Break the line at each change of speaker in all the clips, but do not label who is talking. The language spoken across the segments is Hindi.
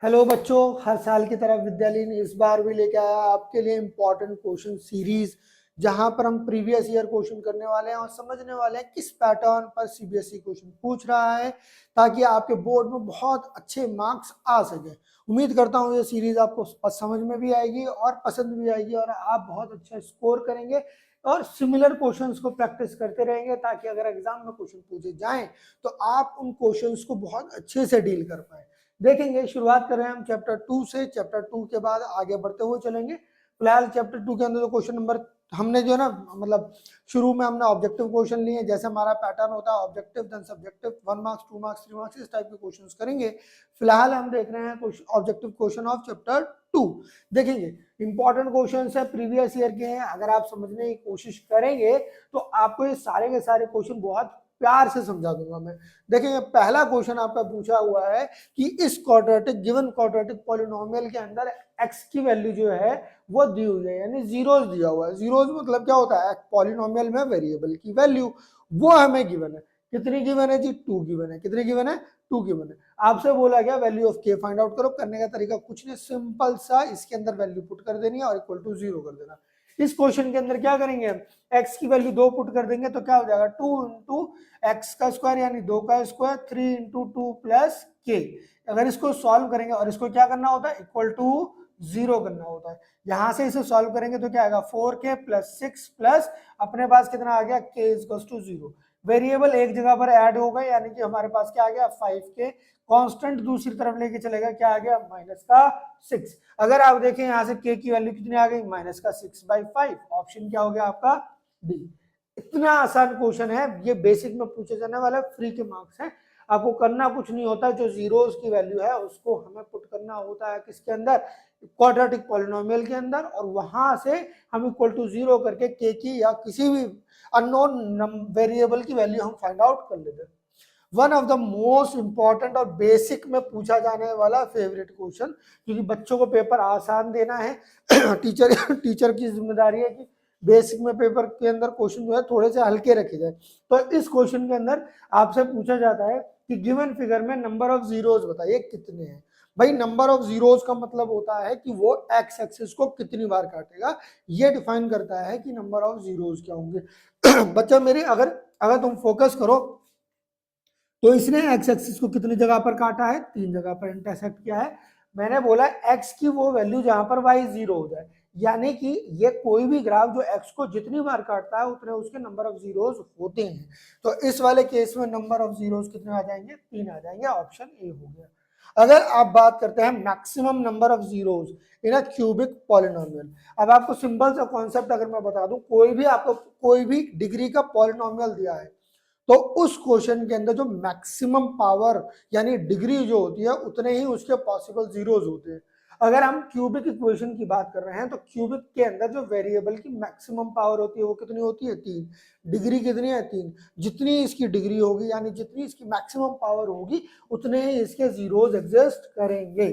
हेलो बच्चों, हर साल की तरह विद्यालय ने इस बार भी लेके आया आपके लिए इम्पोर्टेंट क्वेश्चन सीरीज, जहां पर हम प्रीवियस ईयर क्वेश्चन करने वाले हैं और समझने वाले हैं किस पैटर्न पर सीबीएसई क्वेश्चन पूछ रहा है, ताकि आपके बोर्ड में बहुत अच्छे मार्क्स आ सके। उम्मीद करता हूँ ये सीरीज आपको समझ में भी आएगी और पसंद भी आएगी और आप बहुत अच्छा स्कोर करेंगे और सिमिलर क्वेश्चंस को प्रैक्टिस करते रहेंगे, ताकि अगर एग्जाम में क्वेश्चन पूछे जाएं तो आप उन क्वेश्चंस को बहुत अच्छे से डील कर पाए। देखेंगे, शुरुआत कर रहे हैं हम चैप्टर 2 से। चैप्टर 2 के बाद आगे बढ़ते हुए चलेंगे। फिलहाल चैप्टर 2 के अंदर जो क्वेश्चन नंबर हमने जो है ना, मतलब शुरू में हमने ऑब्जेक्टिव क्वेश्चन लिए, जैसे हमारा पैटर्न होता है objective then subjective, 1 marks 2 marks 3 marks इस टाइप के क्वेश्चंस करेंगे। फिलहाल हम देख रहे हैं ऑब्जेक्टिव क्वेश्चन ऑफ चैप्टर 2। देखेंगे, इंपॉर्टेंट क्वेश्चन है, प्रीवियस ईयर के हैं। अगर आप समझने की कोशिश करेंगे तो आपको ये सारे के सारे क्वेश्चन बहुत प्यार से समझा दूंगा मैं। देखिए, पहला क्वेश्चन आपका पूछा हुआ है कि इस क्वाड्रेटिक गिवन क्वाड्रेटिक पॉलिनोमियल के अंदर x की वैल्यू जो है वो दी हुई है, यानी जीरोस दिया हुआ है। जीरोस मतलब क्या होता है? पॉलिनोमियल में वेरिएबल की वैल्यू वो हमें गिवन है। कितनी गिवन है जी? 2 गिवन है। कितनी गिवन है? 2 गिवन है। आपसे बोला गया value of k find out करो। करने का तरीका कुछ नहीं, सिंपल सा इसके अंदर वैल्यू पुट कर देनी है और इक्वल टू 0 कर देना। इस क्वेश्चन के अंदर क्या करेंगे हम? x की वैल्यू 2 पुट कर देंगे तो क्या हो जाएगा? 2 इंटू एक्स का स्क्वायर यानी 2 का स्क्वायर, 3 इंटू 2 प्लस के। अगर इसको सॉल्व करेंगे और इसको क्या करना होता है? इक्वल टू 0 करना होता है। यहां से इसे सॉल्व करेंगे तो क्या आएगा? 4k प्लस 6 प्लस अपने पास कितना आ गया? k equal to 0। वेरिएबल एक जगह पर ऐड हो गए, यानी कि हमारे पास क्या आ गया? 5k। कांस्टेंट दूसरी तरफ लेके चलेगा, क्या आ गया? माइनस का 6। अगर आप देखें यहां से k की वैल्यू कितनी आ गई? माइनस का 6/5। ऑप्शन क्या हो गया आपका? डी। इतना आसान क्वेश्चन है ये, बेसिक में पूछे जाने वाला, फ्री के मार्क्स है। आपको करना कुछ नहीं होता, जो जीरोस की वैल्यू है उसको हमें पुट करना होता है किसके अंदर? क्वाड्रेटिक पॉलिनोमियल के अंदर, और वहां से हम इक्वल टू 0 करके के की या किसी भी अननोन वेरिएबल की वैल्यू हम फाइंड आउट कर लेते हैं। One of the most important और बेसिक में पूछा जाने वाला फेवरेट क्वेश्चन, क्योंकि बच्चों को पेपर आसान देना है। टीचर की जिम्मेदारी है कि बेसिक में पेपर के अंदर क्वेश्चन जो है थोड़े से हल्के रखे जाए। तो इस क्वेश्चन के अंदर आपसे पूछा जाता है कि गिवन फिगर में नंबर ऑफ जीरोस बताइए कितने हैं। भाई, नंबर ऑफ जीरोस का मतलब होता है कि वो एक्स एक्सिस को कितनी बार काटेगा, ये डिफाइन करता है कि नंबर ऑफ जीरोस क्या होंगे। बच्चा मेरे, अगर अगर तुम फोकस करो तो इसने एक्स एक्सिस को कितनी जगह पर काटा है? 3 जगह पर इंटरसेक्ट किया है। मैंने बोला एक्स की वो वैल्यू जहां पर वाई 0 हो जाए, यानी कि ये कोई भी ग्राफ जो एक्स को जितनी बार काटता है उतने उसके नंबर ऑफ जीरोस होते हैं। तो इस वाले केस में नंबर ऑफ जीरोस कितने आ जाएंगे? 3 आ जाएंगे। ऑप्शन ए हो गया। अगर आप बात करते हैं maximum number of zeros in a cubic polynomial, अब आपको सिंपल सा कॉन्सेप्ट अगर मैं बता दूं, कोई भी डिग्री का पॉलिनोमियल दिया है तो उस क्वेश्चन के अंदर जो मैक्सिमम पावर यानी डिग्री जो होती है उतने ही उसके पॉसिबल जीरोस होते हैं। अगर हम क्यूबिक इक्वेशन की बात कर रहे हैं तो क्यूबिक के अंदर जो वेरिएबल की मैक्सिमम पावर होती है वो कितनी होती है? 3। डिग्री कितनी है? 3। जितनी इसकी डिग्री होगी यानी जितनी इसकी मैक्सिमम पावर होगी उतने ही इसके जीरोस एग्जिस्ट करेंगे।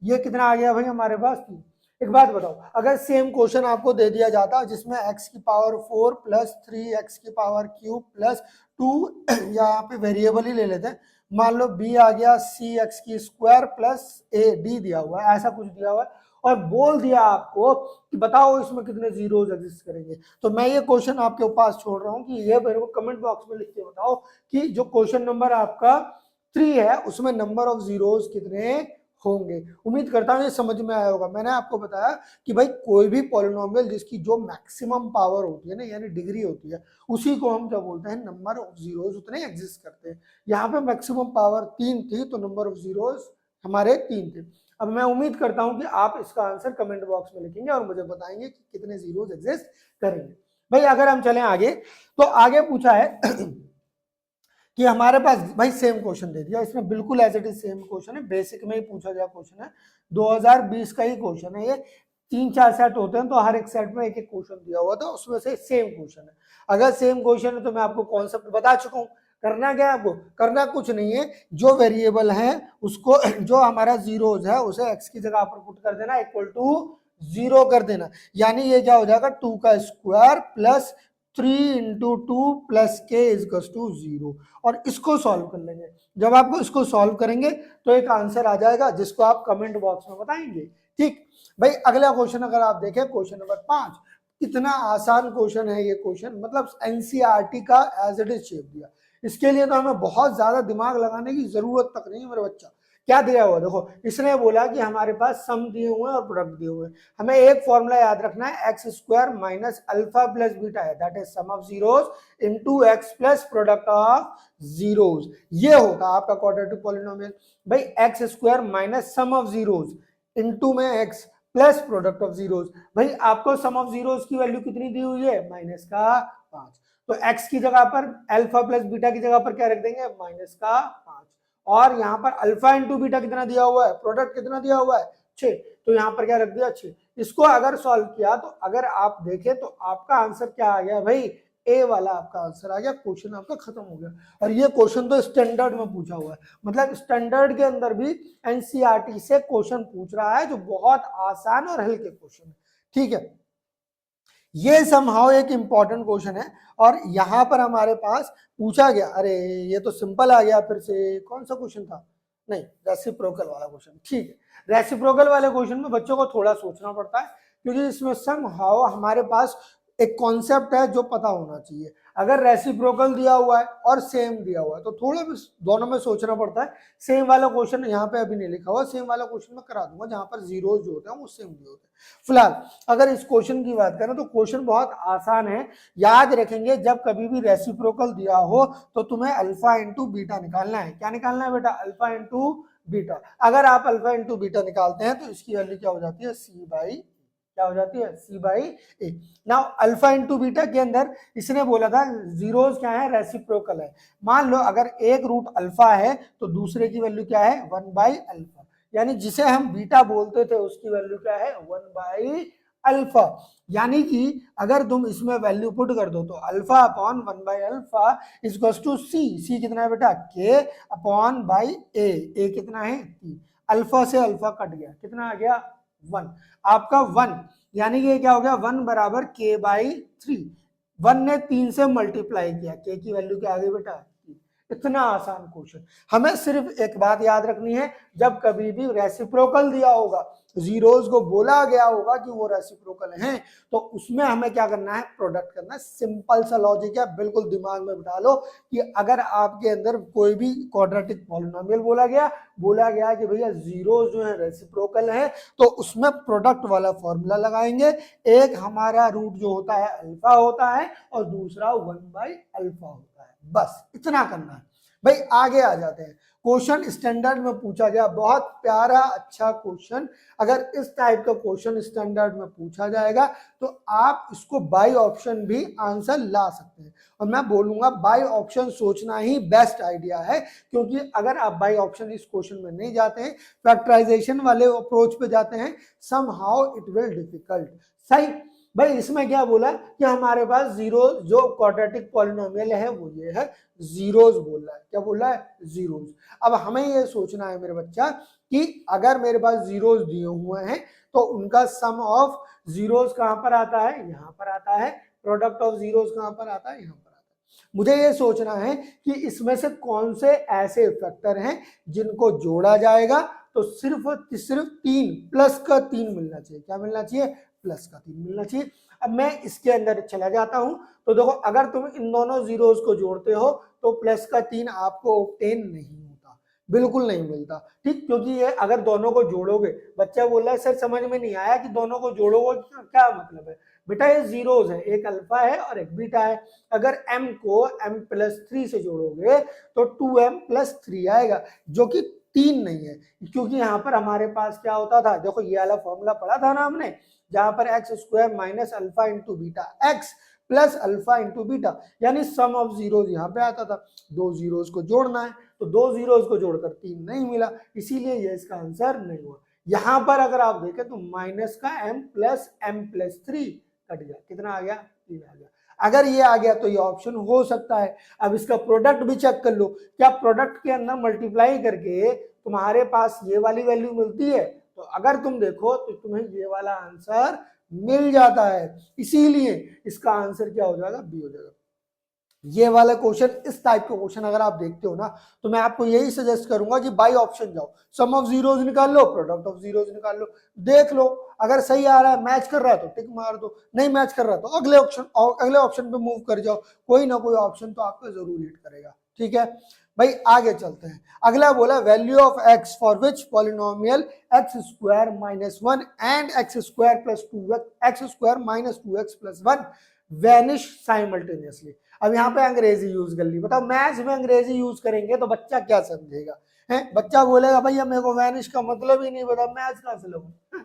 ये कितना आ गया भाई हमारे पास? 3। एक बात बताओ, अगर सेम क्वेश्चन आपको दे दिया जाता जिसमें x की पावर 4 प्लस 3x की पावर क्यूब प्लस 2, यहाँ पे वेरिएबल ही ले लेते हैं, मान लो b आ गया cx की स्क्वायर प्लस a d दिया हुआ है, ऐसा कुछ दिया हुआ है, और बोल दिया आपको कि बताओ इसमें कितने जीरोस एग्जिस्ट करेंगे, तो मैं ये क्वेश्चन आपके पास छोड़ रहा हूँ कि ये मेरे को कमेंट बॉक्स में लिख के बताओ कि जो क्वेश्चन नंबर आपका 3 है उसमें नंबर ऑफ जीरोस कितने होंगे। उम्मीद करता हूँ ये समझ में आया होगा। मैंने आपको बताया कि भाई कोई भी पॉलिनोमियल जिसकी जो मैक्सिमम पावर होती है ना, यानी डिग्री होती है, उसी को हम क्या बोलते हैं? नंबर ऑफ जीरोस उतने एग्जिस्ट करते हैं। यहाँ पे मैक्सिमम पावर 3 थी तो नंबर ऑफ जीरोस हमारे 3 थे। अब मैं उम्मीद करता हूँ कि आप इसका आंसर कमेंट बॉक्स में लिखेंगे और मुझे बताएंगे कि कितने जीरोस एग्जिस्ट करेंगे। भाई अगर हम चलें आगे, तो आगे पूछा है कि हमारे पास भाई सेम क्वेश्चन दे दिया, इसमें बिल्कुल as it is same question है, बेसिक में ही पूछा गया क्वेश्चन है, 2020 का ही क्वेश्चन है ये। 3-4 सेट होते हैं तो हर एक सेट में एक एक क्वेश्चन दिया हुआ था, उसमें से सेम क्वेश्चन है। अगर सेम क्वेश्चन है तो मैं आपको कॉन्सेप्ट बता चुका हूं। करना क्या है आपको? करना कुछ नहीं है, जो वेरिएबल है उसको, जो हमारा जीरोज है उसे एक्स की जगह पर पुट कर देना, इक्वल टू 0 कर देना, यानी ये क्या हो जाएगा? 2 का स्क्वायर प्लस 3 इंटू 2 प्लस के इजकस टू 0, और इसको सॉल्व कर लेंगे। जब आपको इसको सॉल्व करेंगे तो एक आंसर आ जाएगा जिसको आप कमेंट बॉक्स में बताएंगे। ठीक भाई, अगला क्वेश्चन अगर आप देखें, क्वेश्चन नंबर 5, कितना आसान क्वेश्चन है ये क्वेश्चन, मतलब एनसीईआरटी का एज इट इज शेप दिया। इसके लिए तो हमें बहुत ज्यादा दिमाग लगाने की जरूरत तक नहीं है मेरे बच्चा। क्या दिया हुआ देखो, इसने बोला कि हमारे पास सम दिए हुए हैं और प्रोडक्ट दिए हुए हैं। हमें एक फॉर्मूला याद रखना है, x square minus alpha plus beta है, that is sum of zeros into x plus product of zeros. ये होगा आपका क्वाड्रेटिक पॉलिनोमियल। भाई x square minus sum of zeros into में x plus product of zeros. भाई आपको सम ऑफ जीरोज की वैल्यू कितनी दी हुई है, माइनस का 5, तो x की जगह पर अल्फा प्लस बीटा की जगह पर क्या रख देंगे, माइनस का 5, और यहाँ पर अल्फा इंटू बीटा कितना दिया हुआ है, प्रोडक्ट कितना दिया हुआ है 6, तो यहाँ पर क्या रख दिया 6। इसको अगर सॉल्व किया तो अगर आप देखें तो आपका आंसर क्या आ गया भाई, ए वाला आपका आंसर आ गया, क्वेश्चन आपका खत्म हो गया। और ये क्वेश्चन तो स्टैंडर्ड में पूछा हुआ है, मतलब स्टैंडर्ड के अंदर भी एनसीईआरटी से क्वेश्चन पूछ रहा है जो बहुत आसान और हल्के क्वेश्चन है। ठीक है, ये समहाउ एक इंपॉर्टेंट क्वेश्चन है, और यहां पर हमारे पास पूछा गया, अरे ये तो सिंपल आ गया, फिर से कौन सा क्वेश्चन था, नहीं रेसिप्रोकल वाला क्वेश्चन। ठीक है, रेसिप्रोकल वाले क्वेश्चन में बच्चों को थोड़ा सोचना पड़ता है, क्योंकि इसमें समहाउ हमारे पास एक कॉन्सेप्ट है जो पता होना चाहिए। अगर रेसिप्रोकल दिया हुआ है और सेम दिया हुआ है तो थोड़ा भी दोनों में सोचना पड़ता है। सेम वाला क्वेश्चन यहाँ पे अभी नहीं लिखा हुआ, सेम वाला क्वेश्चन मैं करा दूंगा जहां पर जीरो जो होते हैं वो सेम दिए होते हैं। फिलहाल अगर इस क्वेश्चन की बात करें तो क्वेश्चन बहुत आसान है। याद रखेंगे, जब कभी भी रेसिप्रोकल दिया हो तो तुम्हें अल्फा इंटू बीटा निकालना है। क्या निकालना है बेटा, अल्फा इंटू बीटा। अगर आप अल्फा इंटू बीटा निकालते हैं तो इसकी वैल्यू क्या हो जाती है, सी बाई, क्या हो जाती है, c by a. Now alpha into beta के अंदर इसने बोला था जीरोज क्या है, रेसिप्रोकल है। मान लो अगर एक रूट अल्फा है तो दूसरे की वैल्यू क्या है, 1 बाई अल्फा, यानी जिसे हम बीटा बोलते थे उसकी वैल्यू क्या है, 1 बाई अल्फा। यानी कि अगर तुम इसमें वैल्यू पुट कर दो तो alpha upon 1 by alpha equals to c. C कितना है बेटा, के अपॉन बाई ए। ए कितना है, 3। अल्फा से अल्फा कट गया, कितना आ गया, 1। आपका 1, यानी कि क्या हो गया, 1 बराबर के बाई 3। 1 ने 3 से मल्टीप्लाई किया, के की वैल्यू क्या आ गई बेटा, 3। इतना आसान क्वेश्चन। हमें सिर्फ एक बात याद रखनी है, जब कभी भी रेसिप्रोकल दिया होगा, जीरोज को बोला गया होगा कि वो रेसिप्रोकल हैं, तो उसमें हमें क्या करना है, प्रोडक्ट करना है। सिंपल सा लॉजिक है, बिल्कुल दिमाग में बिठा लो कि अगर आपके अंदर कोई भी क्वाड्रेटिक पॉलिनोमियल बोला गया कि भैया जीरोज जो है रेसिप्रोकल है, तो उसमें प्रोडक्ट वाला फॉर्मूला लगाएंगे। एक हमारा रूट जो होता है अल्फा होता है और दूसरा 1 बाई अल्फा होता है, बस इतना करना है। भाई आगे आ जाते हैं, क्वेश्चन स्टैंडर्ड में पूछा गया, बहुत प्यारा अच्छा क्वेश्चन। अगर इस टाइप का क्वेश्चन स्टैंडर्ड में पूछा जाएगा तो आप इसको बाय ऑप्शन भी आंसर ला सकते हैं, और मैं बोलूंगा बाय ऑप्शन सोचना ही बेस्ट आइडिया है, क्योंकि अगर आप बाय ऑप्शन इस क्वेश्चन में नहीं जाते हैं, फैक्टराइजेशन वाले अप्रोच पे जाते हैं, समहाउ इट विल डिफिकल्ट। सही भाई, इसमें क्या बोला कि हमारे पास जीरो जो क्वाड्रेटिक पॉलिनोमियल है वो ये है, जीरोज बोल रहा है, क्या बोल रहा है, जीरोज। अब हमें ये सोचना है मेरे बच्चा कि अगर मेरे पास जीरोज दिए हुए हैं तो उनका सम ऑफ जीरोज कहां पर आता है, यहां पर आता है। प्रोडक्ट ऑफ जीरोज कहां पर आता है, यहां पर आता है। मुझे ये सोचना है कि इसमें से कौन से ऐसे फैक्टर हैं जिनको जोड़ा जाएगा तो सिर्फ 3 प्लस का 3 मिलना चाहिए। क्या मिलना चाहिए, प्लस का 3 मिलना चाहिए। अब मैं इसके अंदर चला जाता हूं, तो देखो अगर तुम इन दोनों जीरोज को जोड़ते हो तो प्लस का 3 आपको ऑब्टेन नहीं होता, बिल्कुल नहीं मिलता। ठीक, क्योंकि ये अगर दोनों को जोड़ोगे, बच्चा बोल रहा है सर समझ में नहीं आया कि दोनों को जोड़ोगे क्या मतलब है। बेटा ये जीरोज है, एक अल्फा है और एक बीटा है। अगर m को m प्लस 3 से जोड़ोगे तो 2m प्लस 3 आएगा, जो कि 3 नहीं है, क्योंकि यहाँ पर हमारे पास क्या होता था, देखो ये वाला फॉर्मूला पढ़ा था ना हमने, जहां पर x square minus alpha into beta x plus alpha into beta, यानी सम ऑफ जीरोज यहाँ पे आता था। दो जीरोज को जोड़ना है तो दो जीरोज को जोड़कर 3 नहीं मिला, इसीलिए ये इसका आंसर नहीं हुआ। यहां पर अगर आप देखें तो माइनस का m प्लस 3 कट गया, कितना आ गया, 3 आ गया। अगर ये आ गया तो ये ऑप्शन हो सकता है। अब इसका प्रोडक्ट भी चेक कर लो, क्या प्रोडक्ट के अंदर मल्टीप्लाई करके तुम्हारे पास ये वाली वैल्यू मिलती है, तो अगर तुम देखो तो तुम्हें ये वाला आंसर मिल जाता है, इसीलिए इसका आंसर क्या हो जाएगा, बी हो जाएगा। ये वाला क्वेश्चन, इस टाइप का क्वेश्चन अगर आप देखते हो ना, तो मैं आपको यही सजेस्ट करूंगा कि बाय ऑप्शन जाओ, सम ऑफ जीरोस निकाल लो, प्रोडक्ट ऑफ जीरोस निकाल लो, देख लो अगर सही आ रहा है, मैच कर रहा है तो टिक मार दो, नहीं मैच कर रहा तो अगले ऑप्शन पे मूव कर जाओ, कोई ना कोई ऑप्शन तो आपका जरूर हिट करेगा। ठीक है भाई, आगे चलते हैं। अगला बोला value of x for which polynomial x square minus one and x square plus two x square minus two x plus one vanish simultaneously. अब यहाँ पे अंग्रेजी यूज कर ली, बताओ मैथ्स में अंग्रेजी यूज करेंगे तो बच्चा क्या समझेगा, है बच्चा बोलेगा भैया मेरे को वैनिश का मतलब ही नहीं पता, मैथ्स कहाँ से लगूं।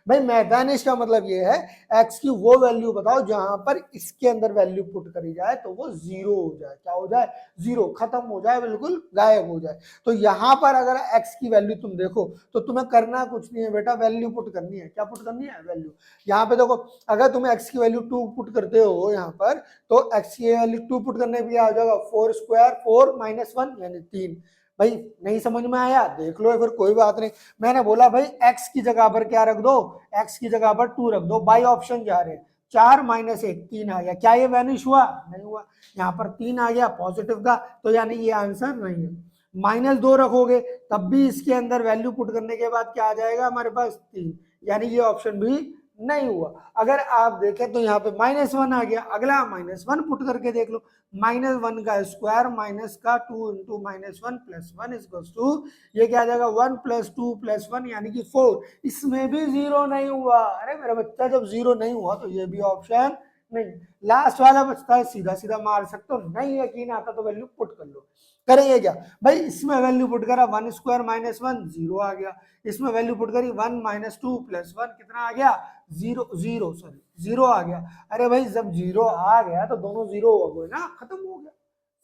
भाई मैथानिश का मतलब ये है एक्स की वो वैल्यू बताओ जहां पर इसके अंदर वैल्यू पुट करी जाए तो वो जीरो हो जाए, क्या हो जाए, जीरो, खत्म हो जाए, बिल्कुल गायब हो जाए। तो यहाँ पर अगर एक्स की वैल्यू तुम देखो तो तुम्हें करना कुछ नहीं है बेटा, वैल्यू पुट करनी है, क्या पुट करनी है, वैल्यू। यहाँ पे देखो अगर तुम एक्स की वैल्यू 2 पुट करते हो यहाँ पर, तो एक्स की वैल्यू 2 पुट करने पे आ जाएगा 4 स्क्वायर 4 माइनस 1 यानी 3। भाई नहीं समझ में आया देख लो, फिर कोई बात नहीं। मैंने बोला भाई एक्स की जगह पर क्या रख दो, एक्स की जगह पर 2 रख दो, बाई ऑप्शन जा रहे हैं, 4 माइनस 1 3 आ गया, क्या ये वैनिश हुआ, नहीं हुआ। यहाँ पर 3 आ गया पॉजिटिव का, तो यानी ये आंसर नहीं है। माइनस 2 रखोगे तब भी इसके अंदर वैल्यू पुट करने के बाद क्या आ जाएगा हमारे पास 3, यानी ये ऑप्शन भी नहीं हुआ। अगर आप देखें तो यहाँ पे -1 आ गया, अगला -1 पुट करके देख लो, -1 का स्क्वायर माइनस का 2 इंटू -1 प्लस 1 इज टू, ये क्या आ जाएगा 1 प्लस 2 प्लस 1 यानी कि 4, इसमें भी जीरो नहीं हुआ। अरे मेरा बच्चा जब जीरो नहीं हुआ तो ये भी ऑप्शन नहीं। लास्ट वाला बचता है, सीधा सीधा मार सकते हो, नहीं यकीन आता तो वैल्यू पुट कर लो। करेंगे क्या भाई, इसमें वैल्यू पुट करा 1 स्क्वायर माइनस 1 जीरो आ गया, इसमें वैल्यू पुट करी 1 माइनस 2 प्लस 1 कितना आ गया, जीरो आ गया। अरे भाई जब जीरो आ गया तो दोनों जीरो हो गए ना, खत्म हो गया,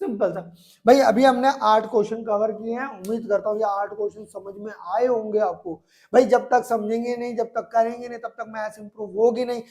सिंपल था। भाई अभी हमने 8 क्वेश्चन कवर किए हैं, उम्मीद करता हूँ ये 8 क्वेश्चन समझ में आए होंगे आपको। भाई जब तक समझेंगे नहीं, जब तक करेंगे नहीं, तब तक मैथ्स इंप्रूव होगी नहीं।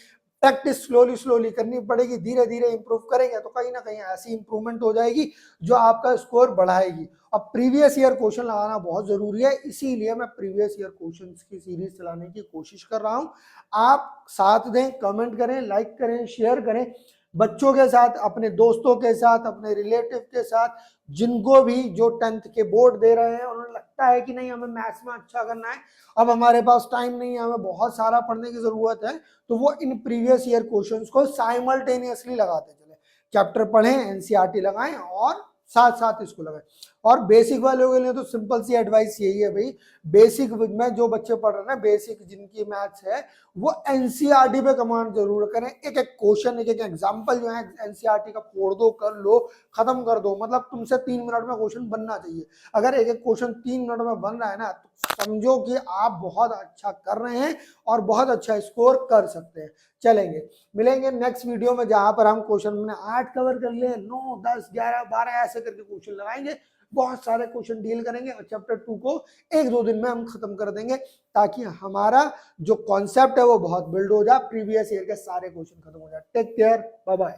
प्रैक्टिस स्लोली करनी पड़ेगी, धीरे धीरे इंप्रूव करेंगे तो कहीं ना कहीं ऐसी इंप्रूवमेंट हो जाएगी जो आपका स्कोर बढ़ाएगी। अब प्रीवियस ईयर क्वेश्चन लगाना बहुत जरूरी है, इसीलिए मैं प्रीवियस ईयर क्वेश्चन की सीरीज चलाने की कोशिश कर रहा हूँ। आप साथ दें, कमेंट करें, लाइक करें, शेयर करें, बच्चों के साथ, अपने दोस्तों के साथ, अपने रिलेटिव के साथ, जिनको भी जो 10th के बोर्ड दे रहे हैं, उन्हें लगता है कि नहीं हमें मैथ्स में अच्छा करना है, अब हमारे पास टाइम नहीं है, हमें बहुत सारा पढ़ने की जरूरत है, तो वो इन प्रीवियस ईयर क्वेश्चंस को साइमल्टेनियसली लगाते चले, चैप्टर पढ़ें, एनसीईआरटी लगाएं और साथ साथ इसको लगाएं। और बेसिक वालों के लिए तो सिंपल सी एडवाइस यही है भाई, बेसिक में जो बच्चे पढ़ रहे हैं ना, बेसिक जिनकी मैथ्स है वो एनसीईआरटी पे कमांड जरूर करें, एक एक क्वेश्चन, एक एक एग्जांपल जो है एनसीईआरटी का फोड़ दो, कर लो, खत्म कर दो। मतलब तुमसे 3 मिनट में क्वेश्चन बनना चाहिए, अगर एक एक क्वेश्चन 3 मिनट में बन रहा है ना, तो समझो कि आप बहुत अच्छा कर रहे हैं और बहुत अच्छा स्कोर कर सकते हैं। चलेंगे, मिलेंगे नेक्स्ट वीडियो में, जहां पर हम क्वेश्चन हमने 8 कवर कर लिए, 9 10 11 12 ऐसे करके क्वेश्चन लगाएंगे, बहुत सारे क्वेश्चन डील करेंगे और चैप्टर 2 को 1-2 दिन में हम खत्म कर देंगे, ताकि हमारा जो कॉन्सेप्ट है वो बहुत बिल्ड हो जाए, प्रीवियस ईयर के सारे क्वेश्चन खत्म हो जाए। Take care, bye bye.